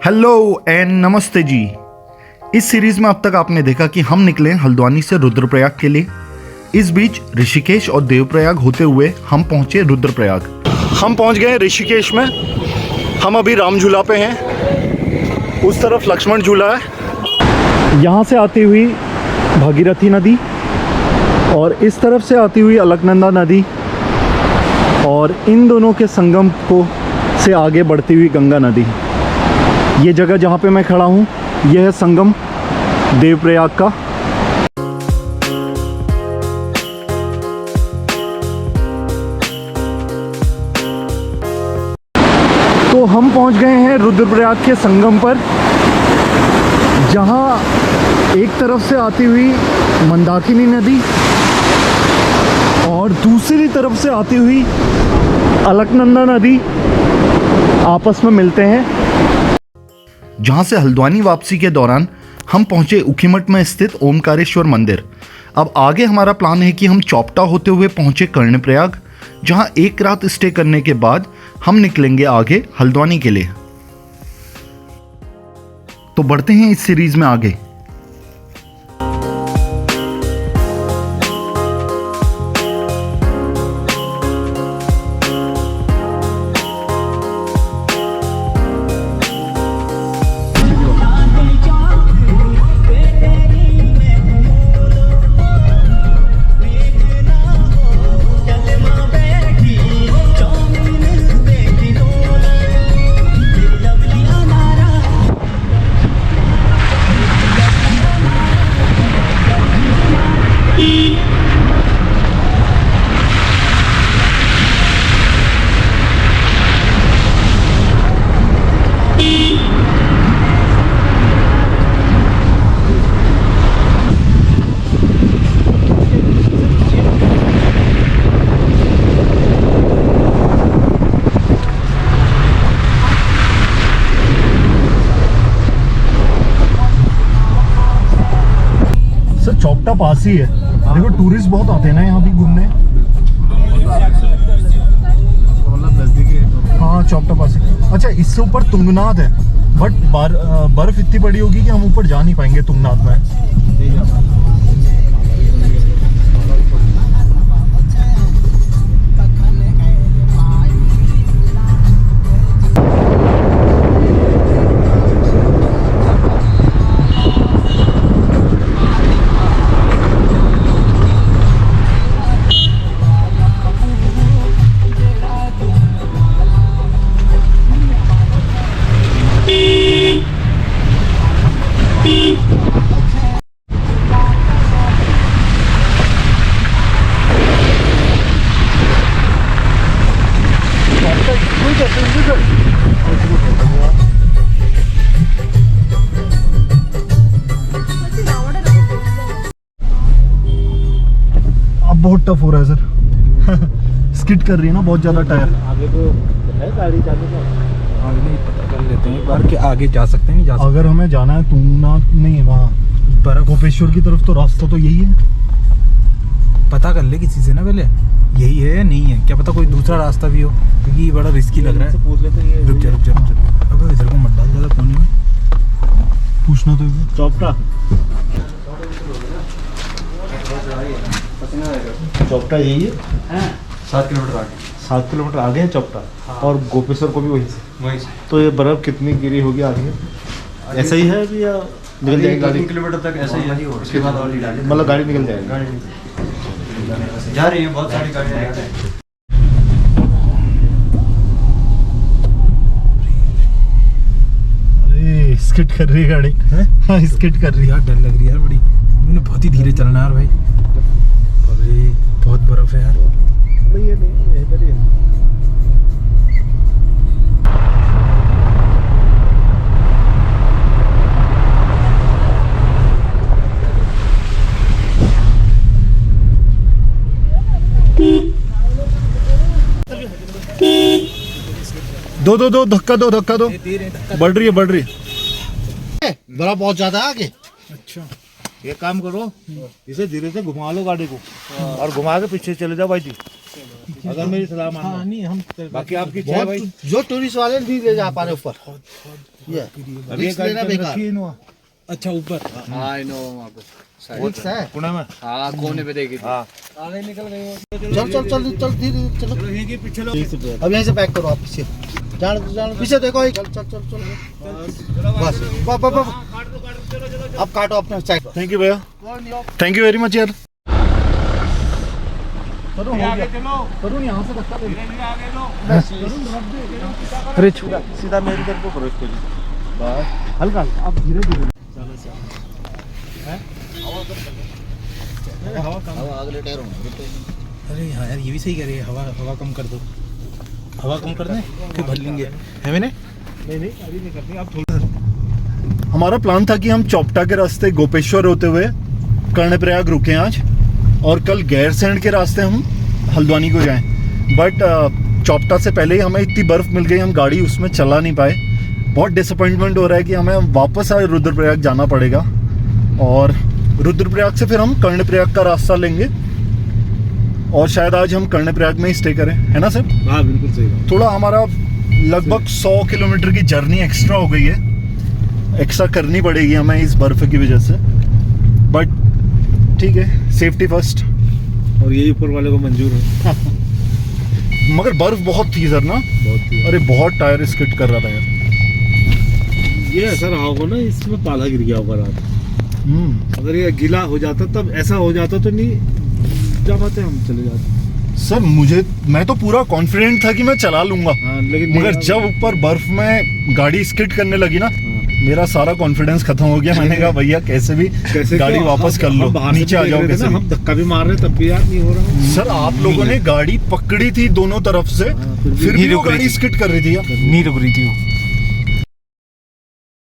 Hello and नमस्ते जी। इस series में अब तक आपने देखा कि हम निकले हल्द्वानी से रुद्रप्रयाग के लिए। इस बीच ऋषिकेश और देवप्रयाग होते हुए हम पहुंचे रुद्रप्रयाग। हम पहुंच गए ऋषिकेश में। हम अभी राम झूला पे हैं, उस तरफ लक्ष्मण झूला है। यहाँ से आती हुई भागीरथी नदी और इस तरफ से आती हुई अलकनंदा नदी और इन दोनों के संगम को से आगे बढ़ती हुई गंगा नदी। ये जगह जहाँ पे मैं खड़ा हूँ यह है संगम देवप्रयाग का। तो हम पहुँच गए हैं रुद्रप्रयाग के संगम पर, जहाँ एक तरफ से आती हुई मंदाकिनी नदी और दूसरी तरफ से आती हुई अलकनंदा नदी आपस में मिलते हैं। जहां से हल्द्वानी वापसी के दौरान हम पहुंचे ऊखीमठ में स्थित ओमकारेश्वर मंदिर। अब आगे हमारा प्लान है कि हम चौपटा होते हुए पहुंचे कर्णप्रयाग, जहां एक रात स्टे करने के बाद हम निकलेंगे आगे हल्द्वानी के लिए। तो बढ़ते हैं इस सीरीज में आगे। चौपटा पास ही है। देखो टूरिस्ट बहुत आते हैं ना यहाँ भी घूमने। हाँ चौपटा पास ही। अच्छा इससे ऊपर तुंगनाथ है, बट बर्फ इतनी बड़ी होगी कि हम ऊपर जा नहीं पाएंगे तुंगनाथ में। अब बहुत टफ हो रहा है सर। स्किड कर रही है ना बहुत ज्यादा टायर। आगे तो है गाड़ी जाने का, आगे नहीं पता कर लेते हैं एक बार कि आगे जा सकते हैं नहीं जा सकते। अगर हमें जाना है तुंगनाथ नहीं है वहाँ गोपेश्वर की तरफ, तो रास्ता तो यही है। पता कर ले किसी से ना पहले यही है या नहीं है, क्या पता कोई दूसरा रास्ता भी हो, क्योंकि ये बड़ा रिस्की लग रहा है। पूछ लेते हैं। रुक जा। अब इधर को मत डाल ज़्यादा कोने में, पूछना तो चौपटा चौपटा यही है। 7 किलोमीटर आगे। 7 किलोमीटर आगे है चौपटा। हाँ। और गोपेश्वर को भी वहीं से। तो ये बर्फ कितनी गिरी होगी आगे? ऐसा ही है अभी या निकल जाएगी गाड़ी? 3 किलोमीटर तक ऐसा ही है, उसके बाद और मतलब गाड़ी निकल जाएगी? जा रही है, बहुत सारी गाड़ियाँ। स्किड कर रही है गाड़ी। हाँ स्किड कर रही है। यार डर लग रही है यार बड़ी, मैंने बहुत ही धीरे चलना है यार भाई। अरे बहुत बर्फ है यार। नहीं है, नहीं इधर ही है। दो धक्का दो बढ़ रही है। बड़ा बहुत ज्यादा है आगे। अच्छा एक काम करो, इसे धीरे से घुमा लो गाड़ी को और घुमा के पीछे चले जाओ भाई जी। अगर मेरी सलाह मानना। हाँ नहीं हम बाकी आपकी चाय भाई जो टूरिस्ट वाले नहीं ले जा पा रहे ऊपर ये अभी रिस्क लेना बेकार। अच्छा ऊपर हाँ नो वहाँ पे रिस्क है। पुणे में। हाँ कोने पे देखी थी। हाँ आगे निकल गई वो। चल चल चल चल धीरे चलो। यहीं के पीछे लोग अब यहीं से पैक करो आप पीछे। जान पीछे देखो चल चल चल चल बस बस अब काटो अपना साइड। थैंक यू भैया, थैंक यू वेरी मच यार। अरे छुड़ा सीधा मेरी तरफ को करो इसको जी। बस हल्का अब धीरे धीरे अरे हाँ यार ये भी सही कह रही है। हवा हवा कम कर दो, हवा कम कर दें फिर भर लेंगे है मैंने। नहीं अभी नहीं करनी आप थोड़ा। हमारा प्लान था कि हम चौपटा के रास्ते गोपेश्वर होते हुए कर्णप्रयाग रुके आज, और कल गैरसैंण के रास्ते हम हल्द्वानी को जाएं। बट चौपटा से पहले ही हमें इतनी बर्फ़ मिल गई, हम गाड़ी उसमें चला नहीं पाए। बहुत डिसअपॉइंटमेंट हो रहा है कि हमें वापस आज रुद्रप्रयाग जाना पड़ेगा, और रुद्रप्रयाग से फिर हम कर्णप्रयाग का रास्ता लेंगे, और शायद आज हम कर्णप्रयाग में ही स्टे करें, है ना सर? हाँ बिल्कुल सही बात। थोड़ा हमारा लगभग 100 किलोमीटर की जर्नी एक्स्ट्रा हो गई है, एक्स्ट्रा करनी पड़ेगी हमें इस बर्फ़ की वजह से, बट ठीक है, सेफ्टी फर्स्ट। और यही ऊपर वाले को मंजूर है। मगर बर्फ़ बहुत थी सर ना, बहुत ही। अरे बहुत टायर स्किड कर रहा था यार। ये ऐसा रहा होगा ना, इसमें पाला गिर गया होगा रात। अगर ये गीला हो जाता तब ऐसा हो जाता तो नहीं जा पाते, हम चले जाते। सर मैं तो पूरा कॉन्फिडेंट था कि मैं चला लूंगा, हाँ लेकिन मगर जब ऊपर बर्फ में गाड़ी स्किड करने लगी ना, मेरा सारा कॉन्फिडेंस खत्म हो गया। मैंने कहा भैया कैसे भी गाड़ी वापस कर लो, नीचे आ जाओ कैसे भी। हम धक्का भी मार रहे तब भी यार नहीं हो रहा। सर आप लोगों ने गाड़ी पकड़ी थी दोनों तरफ से, फिर भी वो गाड़ी स्किड कर रही थी यार। नहीं रुक रही थी वो।